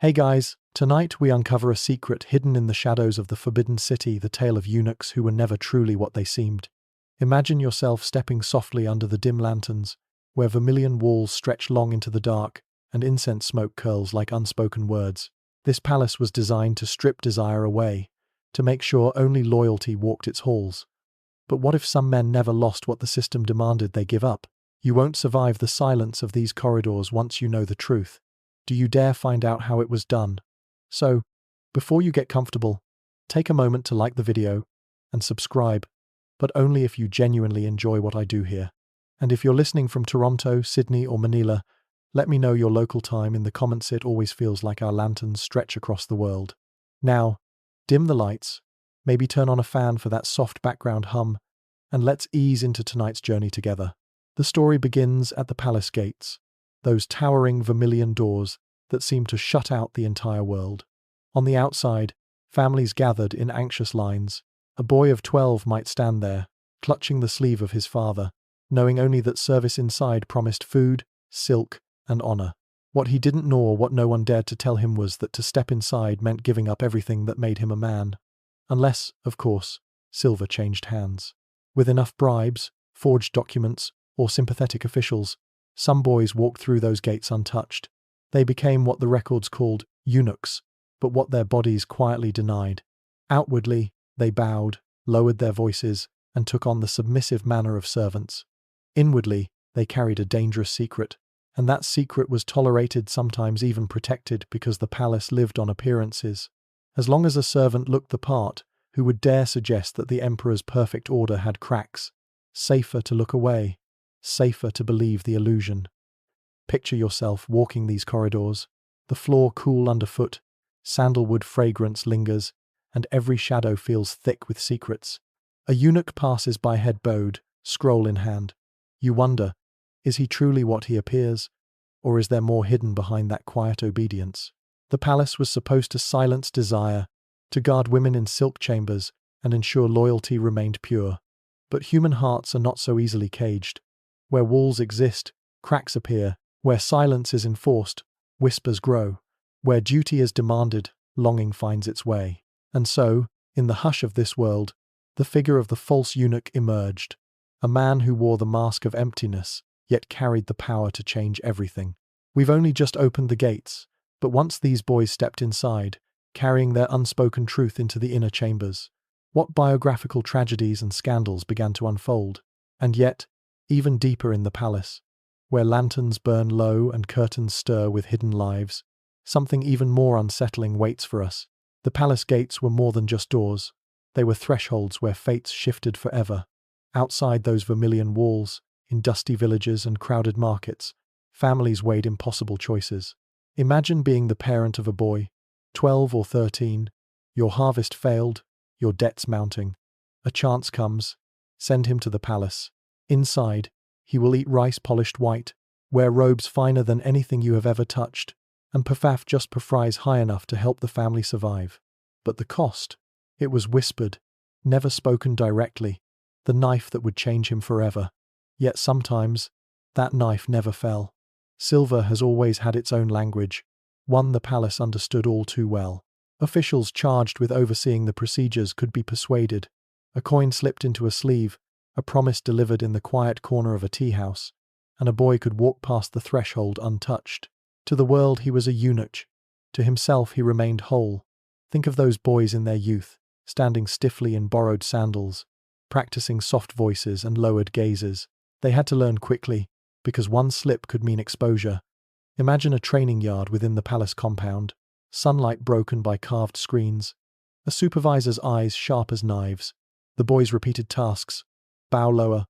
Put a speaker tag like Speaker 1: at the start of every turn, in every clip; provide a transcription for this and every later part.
Speaker 1: Hey guys, tonight we uncover a secret hidden in the shadows of the Forbidden City, the tale of eunuchs who were never truly what they seemed. Imagine yourself stepping softly under the dim lanterns, where vermilion walls stretch long into the dark, and incense smoke curls like unspoken words. This palace was designed to strip desire away, to make sure only loyalty walked its halls. But what if some men never lost what the system demanded they give up? You won't survive the silence of these corridors once you know the truth. Do you dare find out how it was done? So, before you get comfortable, take a moment to like the video and subscribe, but only if you genuinely enjoy what I do here. And if you're listening from Toronto, Sydney, or Manila, let me know your local time in the comments. It always feels like our lanterns stretch across the world. Now, dim the lights, maybe turn on a fan for that soft background hum, and let's ease into tonight's journey together. The story begins at the palace gates, those towering vermilion doors that seem to shut out the entire world. On the outside, families gathered in anxious lines. A boy of 12 might stand there, clutching the sleeve of his father, knowing only that service inside promised food, silk, and honor. What he didn't know, or what no one dared to tell him, was that to step inside meant giving up everything that made him a man. Unless, of course, silver changed hands. With enough bribes, forged documents, or sympathetic officials, some boys walked through those gates untouched. They became what the records called eunuchs, but what their bodies quietly denied. Outwardly, they bowed, lowered their voices, and took on the submissive manner of servants. Inwardly, they carried a dangerous secret, and that secret was tolerated, sometimes even protected, because the palace lived on appearances. As long as a servant looked the part, who would dare suggest that the emperor's perfect order had cracks? Safer to look away. Safer to believe the illusion. Picture yourself walking these corridors, the floor cool underfoot, sandalwood fragrance lingers, and every shadow feels thick with secrets. A eunuch passes by, head bowed, scroll in hand. You wonder, is he truly what he appears, or is there more hidden behind that quiet obedience? The palace was supposed to silence desire, to guard women in silk chambers, and ensure loyalty remained pure. But human hearts are not so easily caged. Where walls exist, cracks appear. Where silence is enforced, whispers grow. Where duty is demanded, longing finds its way. And so, in the hush of this world, the figure of the false eunuch emerged. A man who wore the mask of emptiness, yet carried the power to change everything. We've only just opened the gates, but once these boys stepped inside, carrying their unspoken truth into the inner chambers, what biographical tragedies and scandals began to unfold? And yet, even deeper in the palace, where lanterns burn low and curtains stir with hidden lives, something even more unsettling waits for us. The palace gates were more than just doors. They were thresholds where fates shifted forever. Outside those vermilion walls, in dusty villages and crowded markets, families weighed impossible choices. Imagine being the parent of a boy, 12 or 13. Your harvest failed, your debts mounting. A chance comes. Send him to the palace. Inside, he will eat rice polished white, wear robes finer than anything you have ever touched, and puff just fries high enough to help the family survive. But the cost? It was whispered, never spoken directly, the knife that would change him forever. Yet sometimes, that knife never fell. Silver has always had its own language, one the palace understood all too well. Officials charged with overseeing the procedures could be persuaded. A coin slipped into a sleeve, a promise delivered in the quiet corner of a tea house, and a boy could walk past the threshold untouched. To the world he was a eunuch. To himself he remained whole. Think of those boys in their youth, standing stiffly in borrowed sandals, practicing soft voices and lowered gazes. They had to learn quickly, because one slip could mean exposure. Imagine a training yard within the palace compound, sunlight broken by carved screens, a supervisor's eyes sharp as knives. The boys repeated tasks. Bow lower,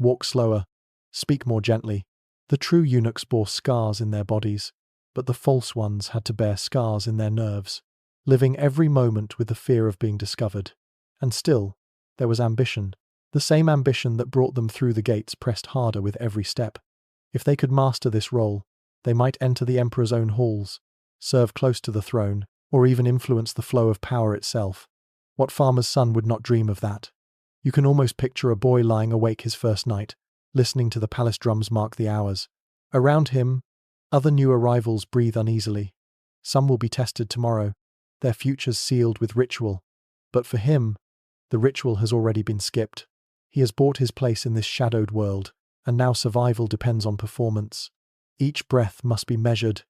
Speaker 1: walk slower, speak more gently. The true eunuchs bore scars in their bodies, but the false ones had to bear scars in their nerves, living every moment with the fear of being discovered. And still, there was ambition. The same ambition that brought them through the gates pressed harder with every step. If they could master this role, they might enter the emperor's own halls, serve close to the throne, or even influence the flow of power itself. What farmer's son would not dream of that? You can almost picture a boy lying awake his first night, listening to the palace drums mark the hours. Around him, other new arrivals breathe uneasily. Some will be tested tomorrow, their futures sealed with ritual. But for him, the ritual has already been skipped. He has bought his place in this shadowed world, and now survival depends on performance. Each breath must be measured,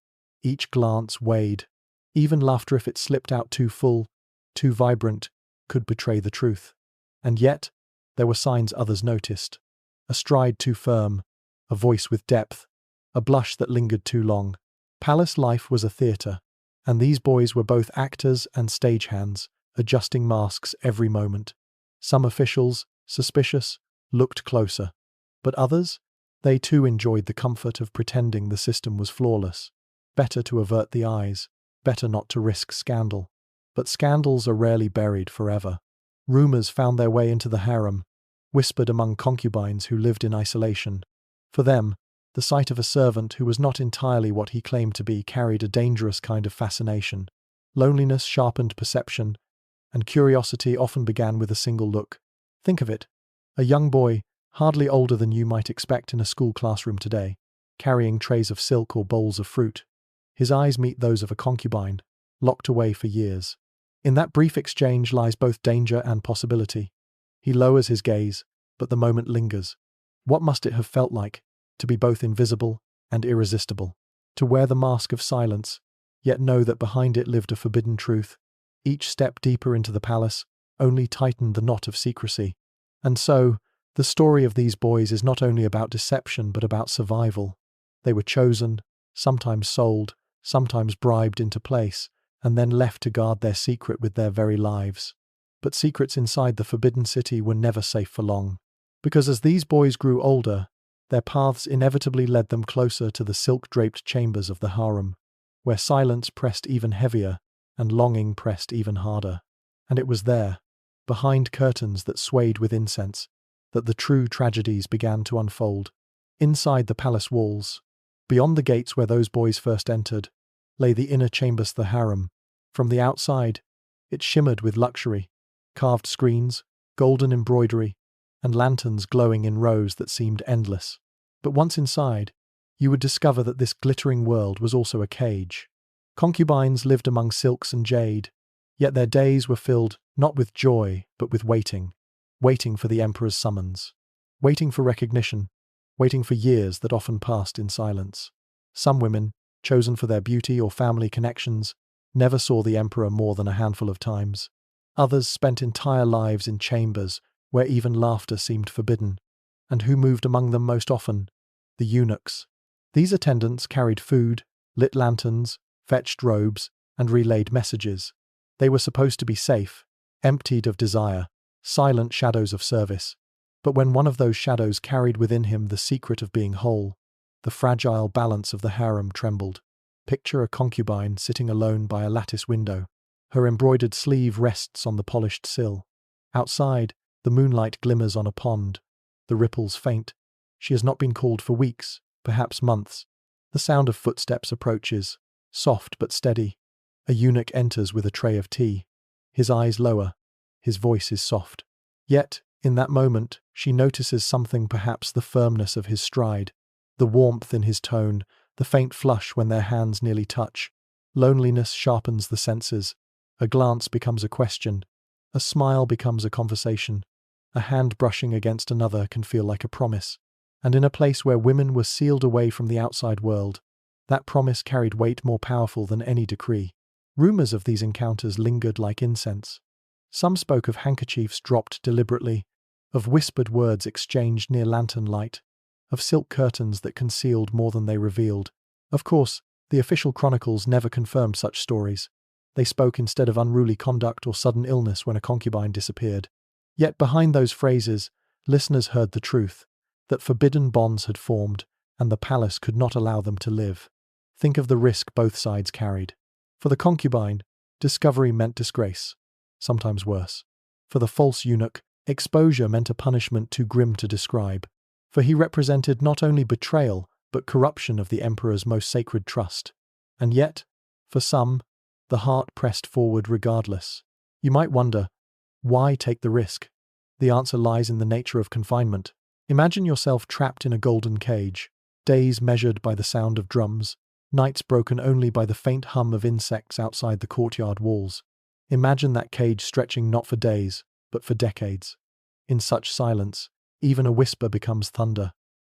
Speaker 1: each glance weighed. Even laughter, if it slipped out too full, too vibrant, could betray the truth. And yet, there were signs others noticed. A stride too firm, a voice with depth, a blush that lingered too long. Palace life was a theatre, and these boys were both actors and stagehands, adjusting masks every moment. Some officials, suspicious, looked closer. But others? They too enjoyed the comfort of pretending the system was flawless. Better to avert the eyes, better not to risk scandal. But scandals are rarely buried forever. Rumors found their way into the harem, whispered among concubines who lived in isolation. For them, the sight of a servant who was not entirely what he claimed to be carried a dangerous kind of fascination. Loneliness sharpened perception, and curiosity often began with a single look. Think of it. A young boy, hardly older than you might expect in a school classroom today, carrying trays of silk or bowls of fruit. His eyes meet those of a concubine, locked away for years. In that brief exchange lies both danger and possibility. He lowers his gaze, but the moment lingers. What must it have felt like, to be both invisible and irresistible? To wear the mask of silence, yet know that behind it lived a forbidden truth. Each step deeper into the palace only tightened the knot of secrecy. And so, the story of these boys is not only about deception but about survival. They were chosen, sometimes sold, sometimes bribed into place, and then left to guard their secret with their very lives. But secrets inside the Forbidden City were never safe for long. Because as these boys grew older, their paths inevitably led them closer to the silk-draped chambers of the harem, where silence pressed even heavier and longing pressed even harder. And it was there, behind curtains that swayed with incense, that the true tragedies began to unfold. Inside the palace walls, beyond the gates where those boys first entered, lay the inner chambers, the harem. From the outside, it shimmered with luxury, carved screens, golden embroidery, and lanterns glowing in rows that seemed endless. But once inside, you would discover that this glittering world was also a cage. Concubines lived among silks and jade, yet their days were filled not with joy but with waiting. Waiting for the emperor's summons. Waiting for recognition. Waiting for years that often passed in silence. Some women, chosen for their beauty or family connections, never saw the emperor more than a handful of times. Others spent entire lives in chambers where even laughter seemed forbidden. And who moved among them most often? The eunuchs. These attendants carried food, lit lanterns, fetched robes, and relayed messages. They were supposed to be safe, emptied of desire, silent shadows of service. But when one of those shadows carried within him the secret of being whole, the fragile balance of the harem trembled. Picture a concubine sitting alone by a lattice window. Her embroidered sleeve rests on the polished sill. Outside, the moonlight glimmers on a pond. The ripples faint. She has not been called for weeks, perhaps months. The sound of footsteps approaches, soft but steady. A eunuch enters with a tray of tea. His eyes lower. His voice is soft. Yet, in that moment, she notices something, perhaps the firmness of his stride, the warmth in his tone, the faint flush when their hands nearly touch. Loneliness sharpens the senses. A glance becomes a question. A smile becomes a conversation. A hand brushing against another can feel like a promise. And in a place where women were sealed away from the outside world, that promise carried weight more powerful than any decree. Rumors of these encounters lingered like incense. Some spoke of handkerchiefs dropped deliberately, of whispered words exchanged near lantern light, of silk curtains that concealed more than they revealed. Of course, the official chronicles never confirmed such stories. They spoke instead of unruly conduct or sudden illness when a concubine disappeared. Yet behind those phrases, listeners heard the truth, that forbidden bonds had formed, and the palace could not allow them to live. Think of the risk both sides carried. For the concubine, discovery meant disgrace, sometimes worse. For the false eunuch, exposure meant a punishment too grim to describe. For he represented not only betrayal, but corruption of the emperor's most sacred trust. And yet, for some, the heart pressed forward regardless. You might wonder, why take the risk? The answer lies in the nature of confinement. Imagine yourself trapped in a golden cage, days measured by the sound of drums, nights broken only by the faint hum of insects outside the courtyard walls. Imagine that cage stretching not for days, but for decades. In such silence, even a whisper becomes thunder.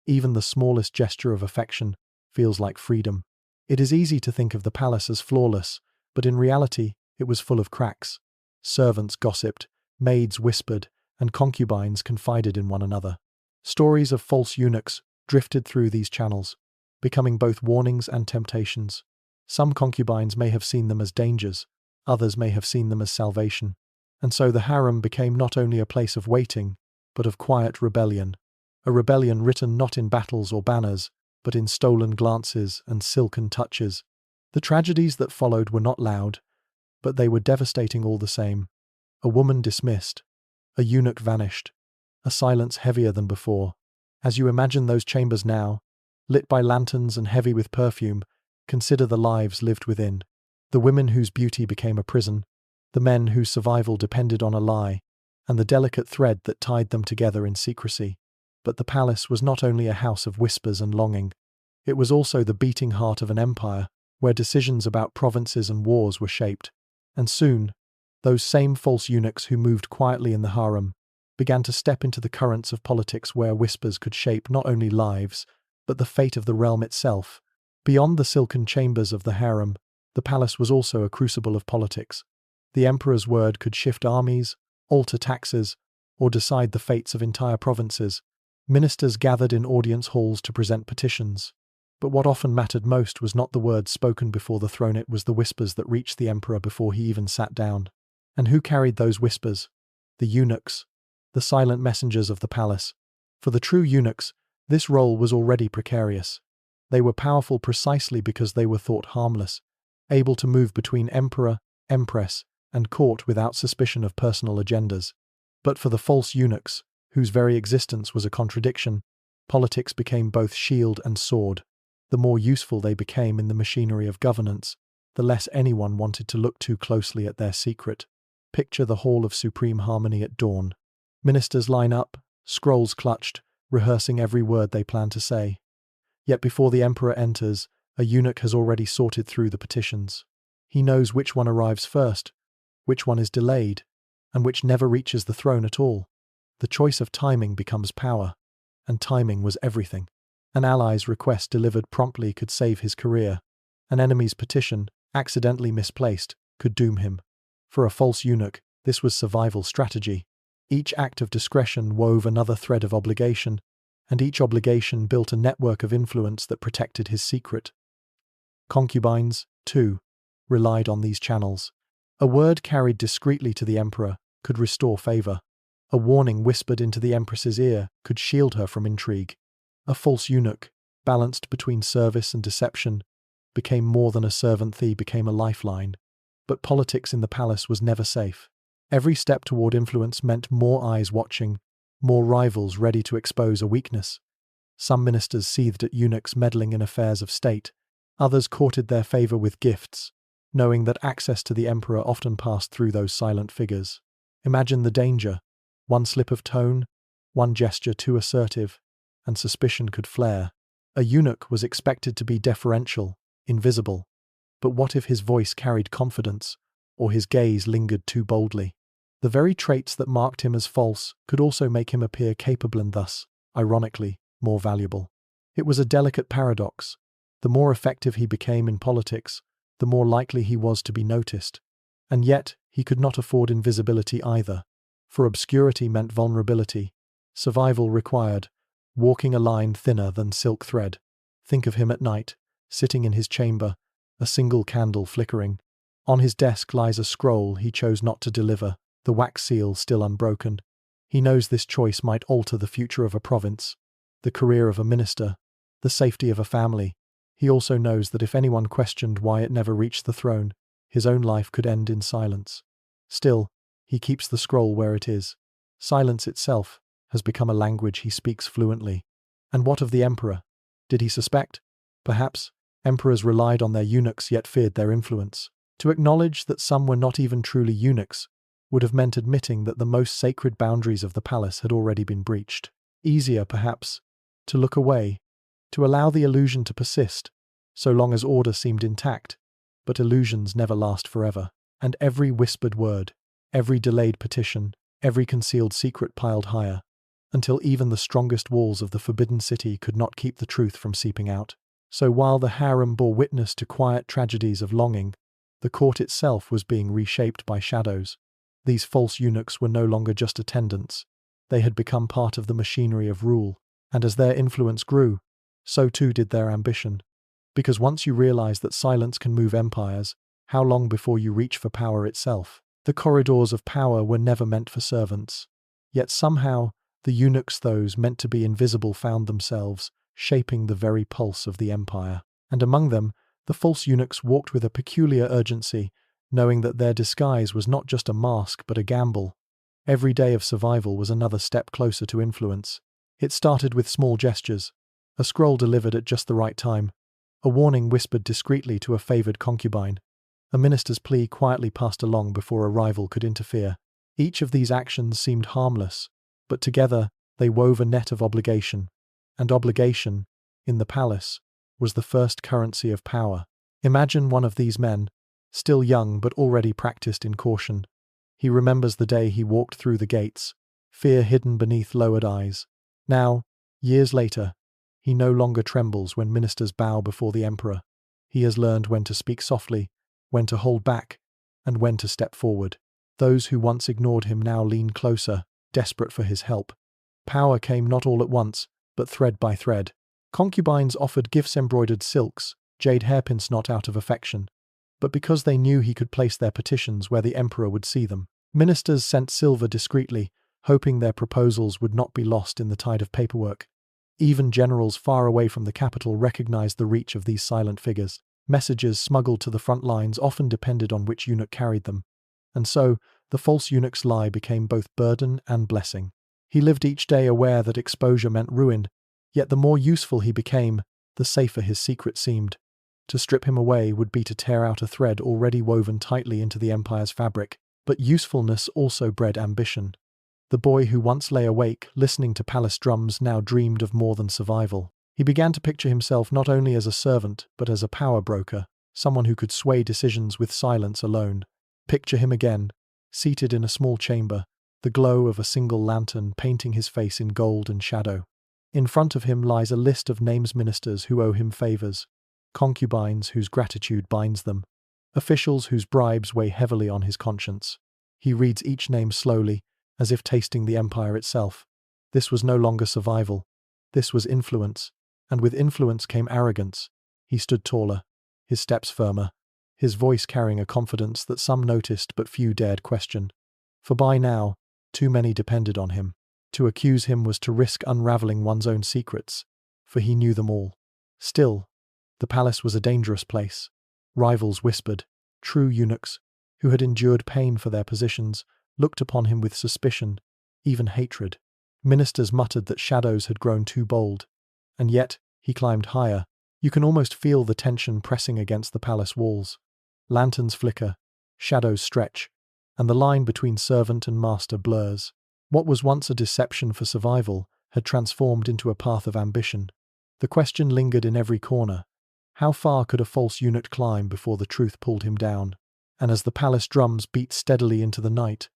Speaker 1: Even the smallest gesture of affection feels like freedom. It is easy to think of the palace as flawless, but in reality, it was full of cracks. Servants gossiped, maids whispered, and concubines confided in one another. Stories of false eunuchs drifted through these channels, becoming both warnings and temptations. Some concubines may have seen them as dangers, others may have seen them as salvation. And so the harem became not only a place of waiting, but of quiet rebellion. A rebellion written not in battles or banners, but in stolen glances and silken touches. The tragedies that followed were not loud, but they were devastating all the same. A woman dismissed, a eunuch vanished, a silence heavier than before. As you imagine those chambers now, lit by lanterns and heavy with perfume, consider the lives lived within. The women whose beauty became a prison, the men whose survival depended on a lie, and the delicate thread that tied them together in secrecy. But the palace was not only a house of whispers and longing. It was also the beating heart of an empire, where decisions about provinces and wars were shaped. And soon, those same false eunuchs who moved quietly in the harem began to step into the currents of politics where whispers could shape not only lives, but the fate of the realm itself. Beyond the silken chambers of the harem, the palace was also a crucible of politics. The emperor's word could shift armies, alter taxes, or decide the fates of entire provinces. Ministers gathered in audience halls to present petitions. But what often mattered most was not the words spoken before the throne, it was the whispers that reached the emperor before he even sat down. And who carried those whispers? The eunuchs, the silent messengers of the palace. For the true eunuchs, this role was already precarious. They were powerful precisely because they were thought harmless, able to move between emperor, empress, and court without suspicion of personal agendas. But for the false eunuchs, whose very existence was a contradiction, politics became both shield and sword. The more useful they became in the machinery of governance, the less anyone wanted to look too closely at their secret. Picture the hall of supreme harmony at dawn. Ministers line up, scrolls clutched, rehearsing every word they plan to say. Yet before the emperor enters, a eunuch has already sorted through the petitions. He knows which one arrives first, which one is delayed, and which never reaches the throne at all. The choice of timing becomes power, and timing was everything. An ally's request delivered promptly could save his career. An enemy's petition, accidentally misplaced, could doom him. For a false eunuch, this was survival strategy. Each act of discretion wove another thread of obligation, and each obligation built a network of influence that protected his secret. Concubines, too, relied on these channels. A word carried discreetly to the emperor could restore favor. A warning whispered into the empress's ear could shield her from intrigue. A false eunuch, balanced between service and deception, became more than a servant, he became a lifeline. But politics in the palace was never safe. Every step toward influence meant more eyes watching, more rivals ready to expose a weakness. Some ministers seethed at eunuchs meddling in affairs of state, others courted their favor with gifts, knowing that access to the emperor often passed through those silent figures. Imagine the danger. One slip of tone, one gesture too assertive, and suspicion could flare. A eunuch was expected to be deferential, invisible. But what if his voice carried confidence, or his gaze lingered too boldly? The very traits that marked him as false could also make him appear capable and thus, ironically, more valuable. It was a delicate paradox. The more effective he became in politics, the more likely he was to be noticed. And yet, he could not afford invisibility either. For obscurity meant vulnerability. Survival required walking a line thinner than silk thread. Think of him at night, sitting in his chamber, a single candle flickering. On his desk lies a scroll he chose not to deliver, the wax seal still unbroken. He knows this choice might alter the future of a province, the career of a minister, the safety of a family. He also knows that if anyone questioned why it never reached the throne, his own life could end in silence. Still, he keeps the scroll where it is. Silence itself has become a language he speaks fluently. And what of the emperor? Did he suspect? Perhaps. Emperors relied on their eunuchs yet feared their influence. To acknowledge that some were not even truly eunuchs would have meant admitting that the most sacred boundaries of the palace had already been breached. Easier, perhaps, to look away, to allow the illusion to persist, so long as order seemed intact, but illusions never last forever. And every whispered word, every delayed petition, every concealed secret piled higher, until even the strongest walls of the forbidden city could not keep the truth from seeping out. So while the harem bore witness to quiet tragedies of longing, the court itself was being reshaped by shadows. These false eunuchs were no longer just attendants. They had become part of the machinery of rule, and as their influence grew, so too did their ambition. Because once you realize that silence can move empires, how long before you reach for power itself? The corridors of power were never meant for servants. Yet somehow, the eunuchs, those meant to be invisible, found themselves shaping the very pulse of the empire. And among them, the false eunuchs walked with a peculiar urgency, knowing that their disguise was not just a mask but a gamble. Every day of survival was another step closer to influence. It started with small gestures, a scroll delivered at just the right time, a warning whispered discreetly to a favored concubine, a minister's plea quietly passed along before a rival could interfere. Each of these actions seemed harmless, but together they wove a net of obligation. And obligation, in the palace, was the first currency of power. Imagine one of these men, still young but already practiced in caution. He remembers the day he walked through the gates, fear hidden beneath lowered eyes. Now, years later, he no longer trembles when ministers bow before the emperor. He has learned when to speak softly, when to hold back, and when to step forward. Those who once ignored him now lean closer, desperate for his help. Power came not all at once, but thread by thread. Concubines offered gifts, embroidered silks, jade hairpins, not out of affection, but because they knew he could place their petitions where the emperor would see them. Ministers sent silver discreetly, hoping their proposals would not be lost in the tide of paperwork. Even generals far away from the capital recognized the reach of these silent figures. Messages smuggled to the front lines often depended on which eunuch carried them. And so, the false eunuch's lie became both burden and blessing. He lived each day aware that exposure meant ruin, yet the more useful he became, the safer his secret seemed. To strip him away would be to tear out a thread already woven tightly into the empire's fabric. But usefulness also bred ambition. The boy who once lay awake, listening to palace drums, now dreamed of more than survival. He began to picture himself not only as a servant, but as a power broker, someone who could sway decisions with silence alone. Picture him again, seated in a small chamber, the glow of a single lantern painting his face in gold and shadow. In front of him lies a list of names: ministers who owe him favors, concubines whose gratitude binds them, officials whose bribes weigh heavily on his conscience. He reads each name slowly, as if tasting the empire itself. This was no longer survival. This was influence, and with influence came arrogance. He stood taller, his steps firmer, his voice carrying a confidence that some noticed but few dared question. For by now, too many depended on him. To accuse him was to risk unraveling one's own secrets, for he knew them all. Still, the palace was a dangerous place. Rivals whispered. True eunuchs, who had endured pain for their positions, looked upon him with suspicion, even hatred. Ministers muttered that shadows had grown too bold. And yet, he climbed higher. You can almost feel the tension pressing against the palace walls. Lanterns flicker, shadows stretch, and the line between servant and master blurs. What was once a deception for survival had transformed into a path of ambition. The question lingered in every corner. How far could a false eunuch climb before the truth pulled him down? And as the palace drums beat steadily into the night,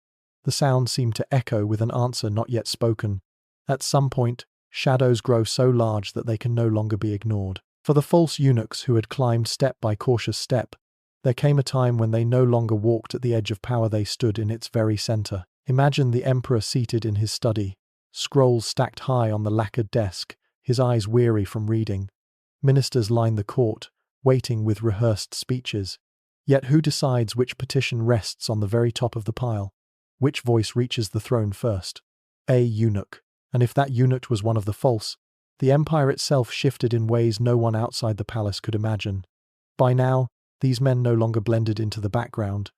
Speaker 1: the sound seemed to echo with an answer not yet spoken. At some point, shadows grow so large that they can no longer be ignored. For the false eunuchs who had climbed step by cautious step, there came a time when they no longer walked at the edge of power, they stood in its very center. Imagine the emperor seated in his study, scrolls stacked high on the lacquered desk, his eyes weary from reading. Ministers line the court, waiting with rehearsed speeches. Yet who decides which petition rests on the very top of the pile? Which voice reaches the throne first? A eunuch. And if that eunuch was one of the false, the empire itself shifted in ways no one outside the palace could imagine. By now, these men no longer blended into the background.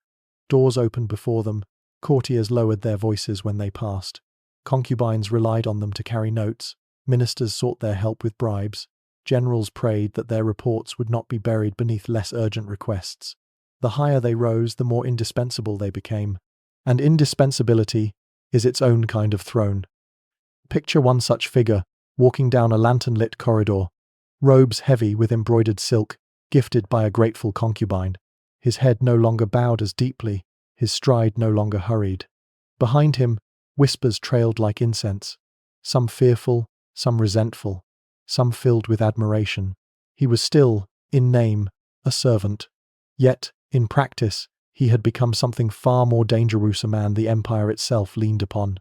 Speaker 1: Doors opened before them, courtiers lowered their voices when they passed. Concubines relied on them to carry notes, ministers sought their help with bribes, generals prayed that their reports would not be buried beneath less urgent requests. The higher they rose, the more indispensable they became. And indispensability is its own kind of throne. Picture one such figure, walking down a lantern-lit corridor, robes heavy with embroidered silk, gifted by a grateful concubine. His head no longer bowed as deeply, his stride no longer hurried. Behind him, whispers trailed like incense, some fearful, some resentful, some filled with admiration. He was still, in name, a servant. Yet, in practice, he had become something far more dangerous, a man the empire itself leaned upon.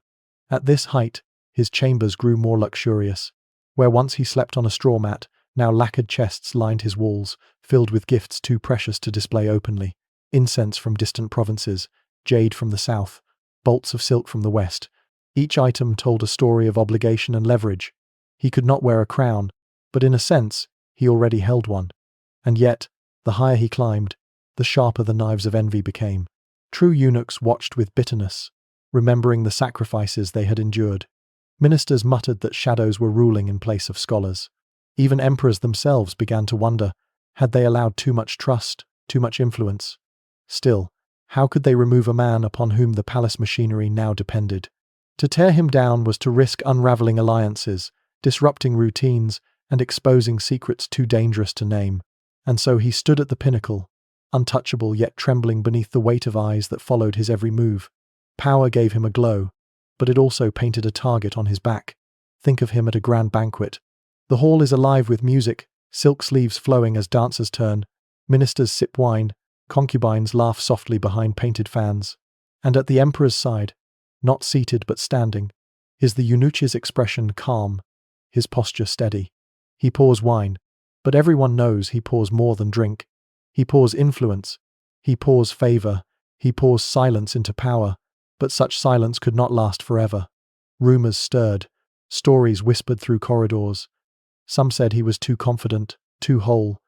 Speaker 1: At this height, his chambers grew more luxurious. Where once he slept on a straw mat, now lacquered chests lined his walls, filled with gifts too precious to display openly. Incense from distant provinces, jade from the south, bolts of silk from the west. Each item told a story of obligation and leverage. He could not wear a crown, but in a sense, he already held one. And yet, the higher he climbed, the sharper the knives of envy became. True eunuchs watched with bitterness, remembering the sacrifices they had endured. Ministers muttered that shadows were ruling in place of scholars. Even emperors themselves began to wonder, had they allowed too much trust, too much influence? Still, how could they remove a man upon whom the palace machinery now depended? To tear him down was to risk unraveling alliances, disrupting routines, and exposing secrets too dangerous to name. And so he stood at the pinnacle, untouchable yet trembling beneath the weight of eyes that followed his every move. Power gave him a glow, but it also painted a target on his back. Think of him at a grand banquet. The hall is alive with music, silk sleeves flowing as dancers turn, ministers sip wine, concubines laugh softly behind painted fans. And at the emperor's side, not seated but standing, is the eunuch's expression calm, his posture steady. He pours wine, but everyone knows he pours more than drink. He pours influence, he pours favor, he pours silence into power, but such silence could not last forever. Rumors stirred, stories whispered through corridors. Some said he was too confident, too whole,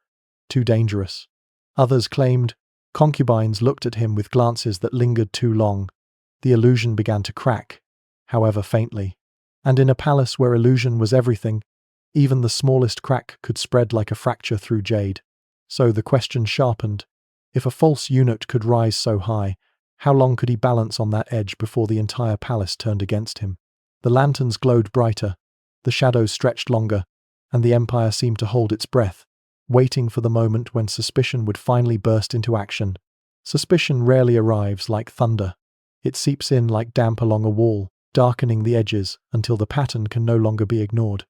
Speaker 1: too dangerous. Others claimed. Concubines looked at him with glances that lingered too long. The illusion began to crack, however faintly. And in a palace where illusion was everything, even the smallest crack could spread like a fracture through jade. So the question sharpened. If a false eunuch could rise so high, how long could he balance on that edge before the entire palace turned against him? The lanterns glowed brighter, the shadows stretched longer, and the empire seemed to hold its breath, waiting for the moment when suspicion would finally burst into action. Suspicion rarely arrives like thunder. It seeps in like damp along a wall, darkening the edges until the pattern can no longer be ignored.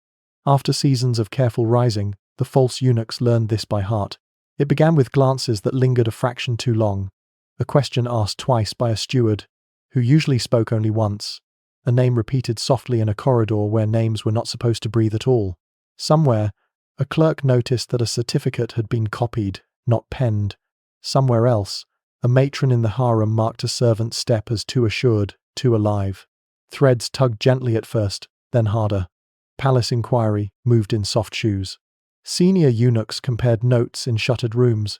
Speaker 1: After seasons of careful rising, the false eunuchs learned this by heart. It began with glances that lingered a fraction too long, a question asked twice by a steward, who usually spoke only once, a name repeated softly in a corridor where names were not supposed to breathe at all. Somewhere, a clerk noticed that a certificate had been copied, not penned. Somewhere else, a matron in the harem marked a servant's step as too assured, too alive. Threads tugged gently at first, then harder. Palace inquiry moved in soft shoes. Senior eunuchs compared notes in shuttered rooms.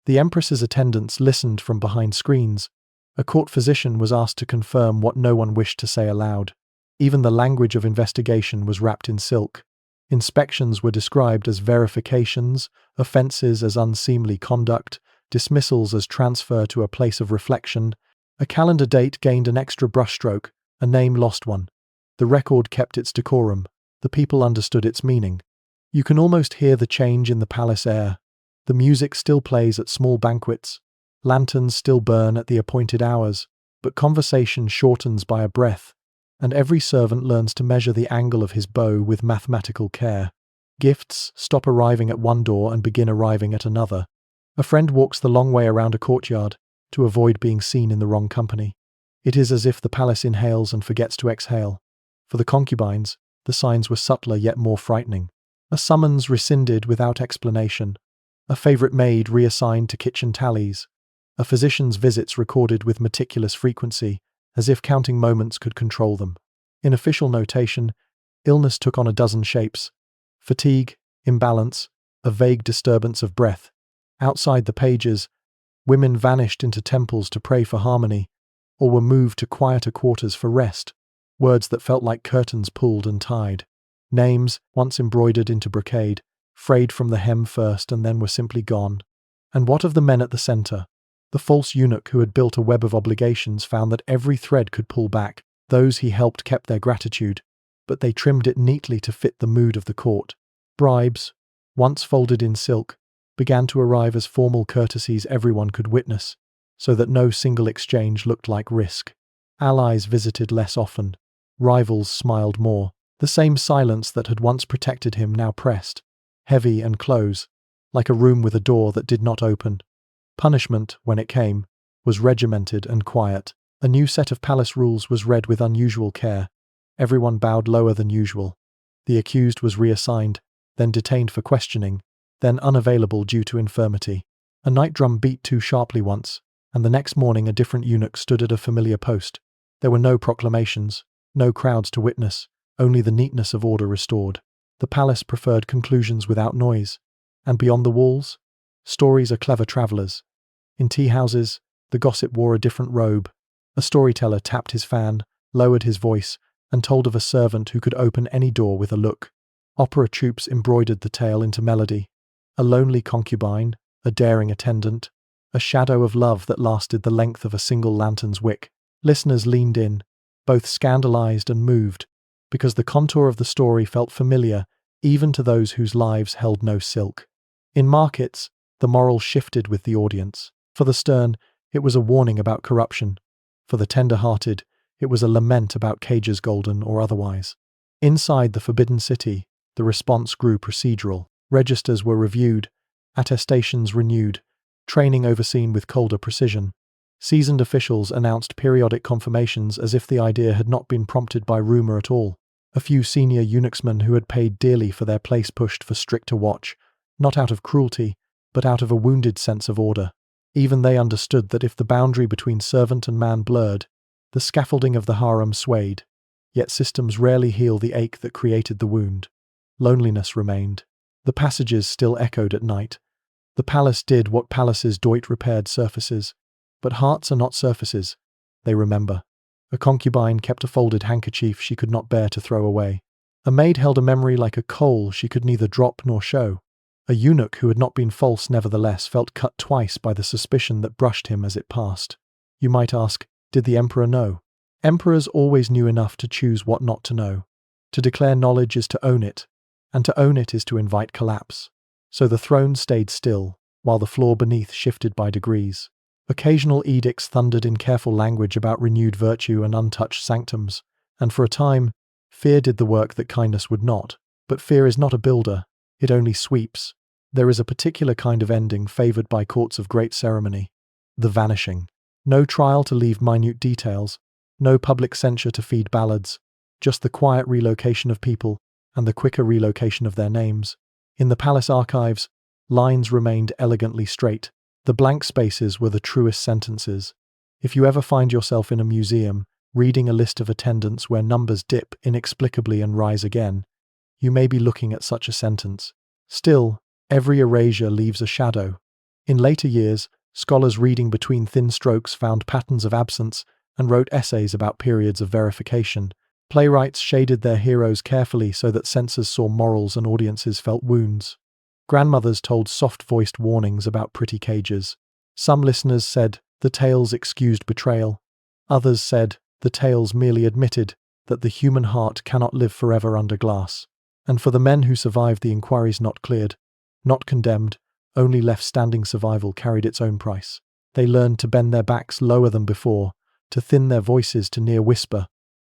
Speaker 1: The empress's attendants listened from behind screens. A court physician was asked to confirm what no one wished to say aloud. Even the language of investigation was wrapped in silk. Inspections were described as verifications, offences as unseemly conduct, dismissals as transfer to a place of reflection. A calendar date gained an extra brushstroke, a name lost one. The record kept its decorum. The people understood its meaning. You can almost hear the change in the palace air. The music still plays at small banquets. Lanterns still burn at the appointed hours, but conversation shortens by a breath, and every servant learns to measure the angle of his bow with mathematical care. Gifts stop arriving at one door and begin arriving at another. A friend walks the long way around a courtyard to avoid being seen in the wrong company. It is as if the palace inhales and forgets to exhale. For the concubines, the signs were subtler yet more frightening. A summons rescinded without explanation. A favorite maid reassigned to kitchen tallies. A physician's visits recorded with meticulous frequency, as if counting moments could control them. In official notation, illness took on a dozen shapes. Fatigue, imbalance, a vague disturbance of breath. Outside the pages, women vanished into temples to pray for harmony, or were moved to quieter quarters for rest. Words that felt like curtains pulled and tied. Names, once embroidered into brocade, frayed from the hem first and then were simply gone. And what of the men at the center? The false eunuch who had built a web of obligations found that every thread could pull back. Those he helped kept their gratitude, but they trimmed it neatly to fit the mood of the court. Bribes, once folded in silk, began to arrive as formal courtesies everyone could witness, so that no single exchange looked like risk. Allies visited less often. Rivals smiled more. The same silence that had once protected him now pressed, heavy and close, like a room with a door that did not open. Punishment, when it came, was regimented and quiet. A new set of palace rules was read with unusual care. Everyone bowed lower than usual. The accused was reassigned, then detained for questioning, then unavailable due to infirmity. A night drum beat too sharply once, and the next morning a different eunuch stood at a familiar post. There were no proclamations, no crowds to witness, only the neatness of order restored. The palace preferred conclusions without noise, and beyond the walls, stories are clever travellers. In tea-houses, the gossip wore a different robe. A storyteller tapped his fan, lowered his voice, and told of a servant who could open any door with a look. Opera troupes embroidered the tale into melody. A lonely concubine, a daring attendant, a shadow of love that lasted the length of a single lantern's wick. Listeners leaned in, both scandalized and moved, because the contour of the story felt familiar even to those whose lives held no silk. In markets, the moral shifted with the audience. For the stern, it was a warning about corruption. For the tender-hearted, it was a lament about cages golden or otherwise. Inside the Forbidden City, the response grew procedural. Registers were reviewed, attestations renewed, training overseen with colder precision. Seasoned officials announced periodic confirmations as if the idea had not been prompted by rumor at all. A few senior eunuchsmen who had paid dearly for their place pushed for stricter watch, not out of cruelty, but out of a wounded sense of order. Even they understood that if the boundary between servant and man blurred, the scaffolding of the harem swayed. Yet systems rarely heal the ache that created the wound. Loneliness remained. The passages still echoed at night. The palace did what palaces doit repaired surfaces. But hearts are not surfaces. They remember. A concubine kept a folded handkerchief she could not bear to throw away. A maid held a memory like a coal she could neither drop nor show. A eunuch who had not been false nevertheless felt cut twice by the suspicion that brushed him as it passed. You might ask, did the emperor know? Emperors always knew enough to choose what not to know. To declare knowledge is to own it, and to own it is to invite collapse. So the throne stayed still, while the floor beneath shifted by degrees. Occasional edicts thundered in careful language about renewed virtue and untouched sanctums, and for a time, fear did the work that kindness would not. But fear is not a builder, it only sweeps. There is a particular kind of ending favoured by courts of great ceremony. The vanishing. No trial to leave minute details, no public censure to feed ballads, just the quiet relocation of people and the quicker relocation of their names. In the palace archives, lines remained elegantly straight. The blank spaces were the truest sentences. If you ever find yourself in a museum, reading a list of attendants where numbers dip inexplicably and rise again, you may be looking at such a sentence. Still, every erasure leaves a shadow. In later years, scholars reading between thin strokes found patterns of absence and wrote essays about periods of verification. Playwrights shaded their heroes carefully so that censors saw morals and audiences felt wounds. Grandmothers told soft-voiced warnings about pretty cages. Some listeners said the tales excused betrayal. Others said the tales merely admitted that the human heart cannot live forever under glass. And for the men who survived the inquiries not cleared, not condemned, only left standing, survival carried its own price. They learned to bend their backs lower than before, to thin their voices to near whisper,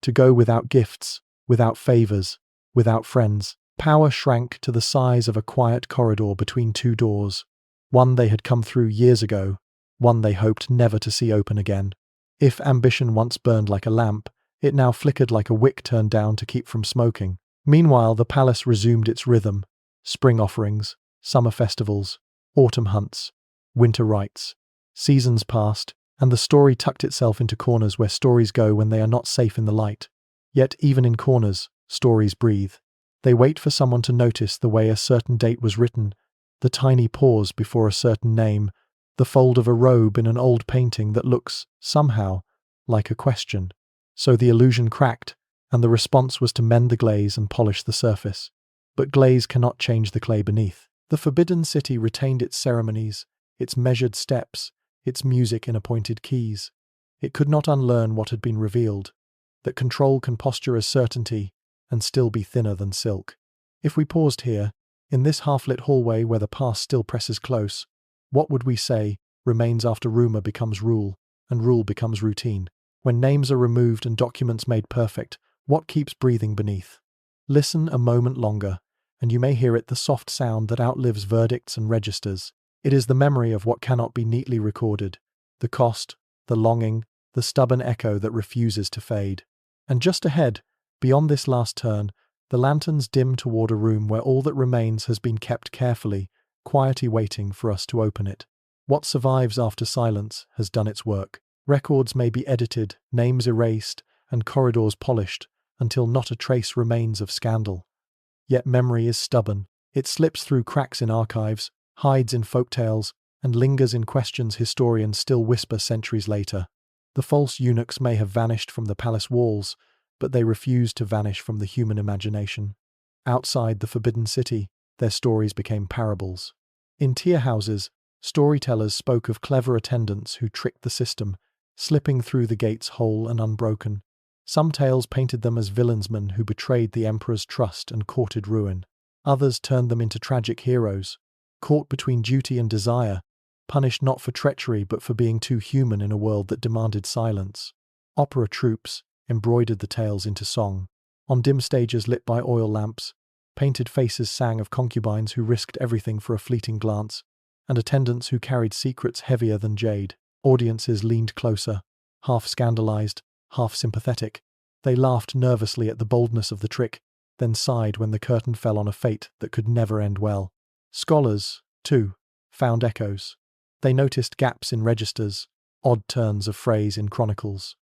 Speaker 1: to go without gifts, without favors, without friends. Power shrank to the size of a quiet corridor between two doors, one they had come through years ago, one they hoped never to see open again. If ambition once burned like a lamp, it now flickered like a wick turned down to keep from smoking. Meanwhile, the palace resumed its rhythm: spring offerings, summer festivals, autumn hunts, winter rites. Seasons passed, and the story tucked itself into corners where stories go when they are not safe in the light. Yet even in corners, stories breathe. They wait for someone to notice the way a certain date was written, the tiny pause before a certain name, the fold of a robe in an old painting that looks, somehow, like a question. So the illusion cracked, and the response was to mend the glaze and polish the surface. But glaze cannot change the clay beneath. The Forbidden City retained its ceremonies, its measured steps, its music in appointed keys. It could not unlearn what had been revealed, that control can posture as certainty and still be thinner than silk. If we paused here, In this half-lit hallway where the past still presses close, what would we say remains after rumor becomes rule, and rule becomes routine? When names are removed and documents made perfect, what keeps breathing beneath? Listen a moment longer, and you may hear it, the soft sound that outlives verdicts and registers. It is the memory of what cannot be neatly recorded, the cost, the longing, the stubborn echo that refuses to fade. And just ahead, beyond this last turn, the lanterns dim toward a room where all that remains has been kept carefully, quietly waiting for us to open it. What survives after silence has done its work. Records may be edited, names erased, and corridors polished, until not a trace remains of scandal. Yet memory is stubborn. It slips through cracks in archives, hides in folktales, and lingers in questions historians still whisper centuries later. The false eunuchs may have vanished from the palace walls, but they refused to vanish from the human imagination. Outside the forbidden city, their stories became parables. In tier houses, storytellers spoke of clever attendants who tricked the system, slipping through the gates whole and unbroken. Some tales painted them as villainsmen who betrayed the emperor's trust and courted ruin. Others turned them into tragic heroes, caught between duty and desire, punished not for treachery but for being too human in a world that demanded silence. Opera troupes embroidered the tales into song. On dim stages lit by oil lamps, painted faces sang of concubines who risked everything for a fleeting glance, and attendants who carried secrets heavier than jade. Audiences leaned closer, half scandalized, half sympathetic. They laughed nervously at the boldness of the trick, then sighed when the curtain fell on a fate that could never end well. Scholars, too, found echoes. They noticed gaps in registers, odd turns of phrase in chronicles,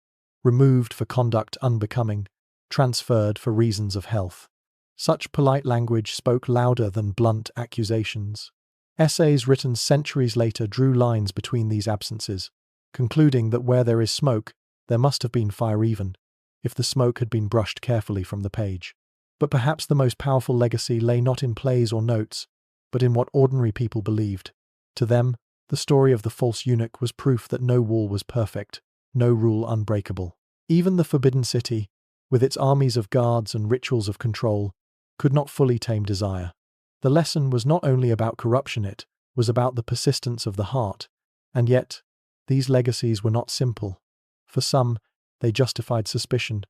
Speaker 1: removed for conduct unbecoming, transferred for reasons of health. Such polite language spoke louder than blunt accusations. Essays written centuries later drew lines between these absences, concluding that where there is smoke, there must have been fire even, if the smoke had been brushed carefully from the page. But perhaps the most powerful legacy lay not in plays or notes, but in what ordinary people believed. To them, the story of the false eunuch was proof that no wall was perfect, no rule unbreakable. Even the forbidden city, with its armies of guards and rituals of control, could not fully tame desire. The lesson was not only about corruption, it was about the persistence of the heart. And yet, these legacies were not simple. For some, they justified suspicion.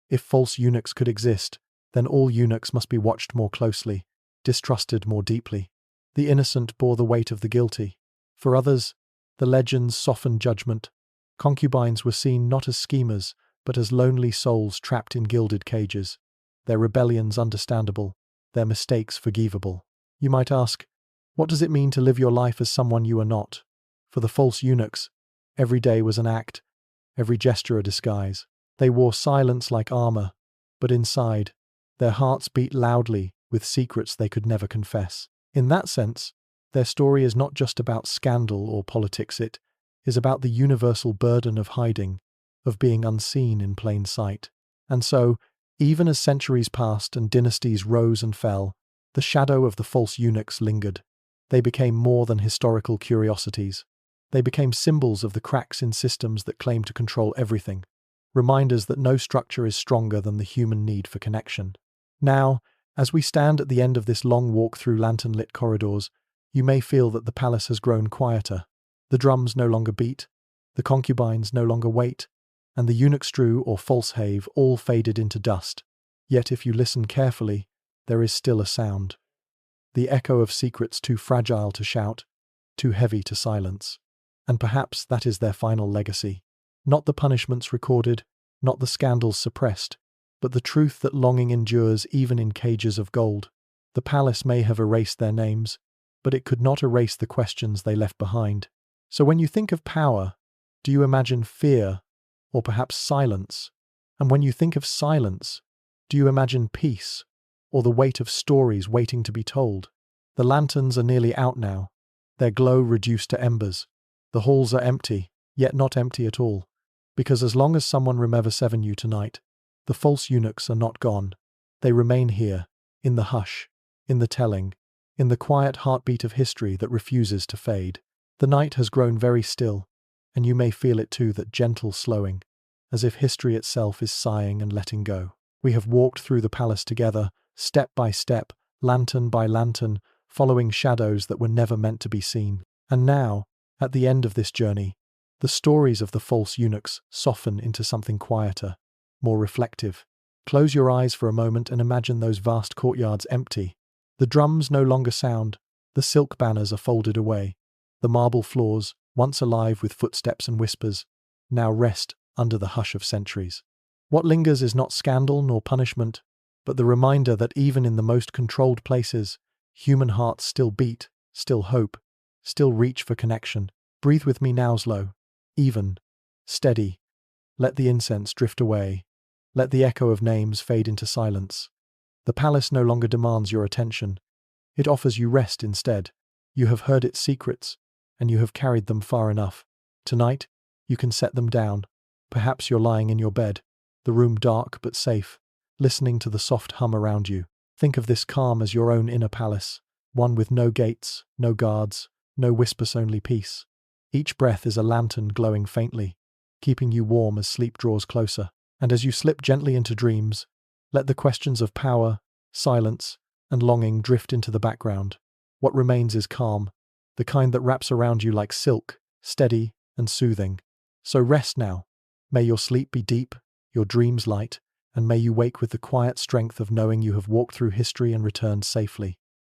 Speaker 1: If false eunuchs could exist, then all eunuchs must be watched more closely, distrusted more deeply. The innocent bore the weight of the guilty. For others, the legends softened judgment. Concubines were seen not as schemers, but as lonely souls trapped in gilded cages. Their rebellions understandable, their mistakes forgivable. You might ask, what does it mean to live your life as someone you are not? For the false eunuchs, every day was an act, every gesture a disguise. They wore silence like armor, but inside, their hearts beat loudly with secrets they could never confess. In that sense, their story is not just about scandal or politics, it is about the universal burden of hiding, of being unseen in plain sight. And so, even as centuries passed and dynasties rose and fell, the shadow of the false eunuchs lingered. They became more than historical curiosities. They became symbols of the cracks in systems that claim to control everything, reminders that no structure is stronger than the human need for connection. Now, as we stand at the end of this long walk through lantern-lit corridors, you may feel that the palace has grown quieter. The drums no longer beat, the concubines no longer wait, and the eunuchstrew or false have all faded into dust. Yet if you listen carefully, there is still a sound. The echo of secrets too fragile to shout, too heavy to silence. And perhaps that is their final legacy. Not the punishments recorded, not the scandals suppressed, but the truth that longing endures even in cages of gold. The palace may have erased their names, but it could not erase the questions they left behind. So when you think of power, do you imagine fear, or perhaps silence? And when you think of silence, do you imagine peace, or the weight of stories waiting to be told? The lanterns are nearly out now, their glow reduced to embers. The halls are empty, yet not empty at all, because as long as someone remembers Avenue tonight, the false eunuchs are not gone. They remain here, in the hush, in the telling, in the quiet heartbeat of history that refuses to fade. The night has grown very still, and you may feel it too, that gentle slowing, as if history itself is sighing and letting go. We have walked through the palace together, step by step, lantern by lantern, following shadows that were never meant to be seen. And now, at the end of this journey, the stories of the false eunuchs soften into something quieter, more reflective. Close your eyes for a moment and imagine those vast courtyards empty. The drums no longer sound, the silk banners are folded away. The marble floors, once alive with footsteps and whispers, now rest under the hush of centuries. What lingers is not scandal nor punishment, but the reminder that even in the most controlled places, human hearts still beat, still hope, still reach for connection. Breathe with me now, slow, even, steady. Let the incense drift away. Let the echo of names fade into silence. The palace no longer demands your attention. It offers you rest instead. You have heard its secrets, and you have carried them far enough. Tonight, you can set them down. Perhaps you're lying in your bed, the room dark but safe, listening to the soft hum around you. Think of this calm as your own inner palace, one with no gates, no guards, no whispers, only peace. Each breath is a lantern glowing faintly, keeping you warm as sleep draws closer. And as you slip gently into dreams, let the questions of power, silence, and longing drift into the background. What remains is calm, the kind that wraps around you like silk, steady and soothing. So rest now. May your sleep be deep, your dreams light, and may you wake with the quiet strength of knowing you have walked through history and returned safely.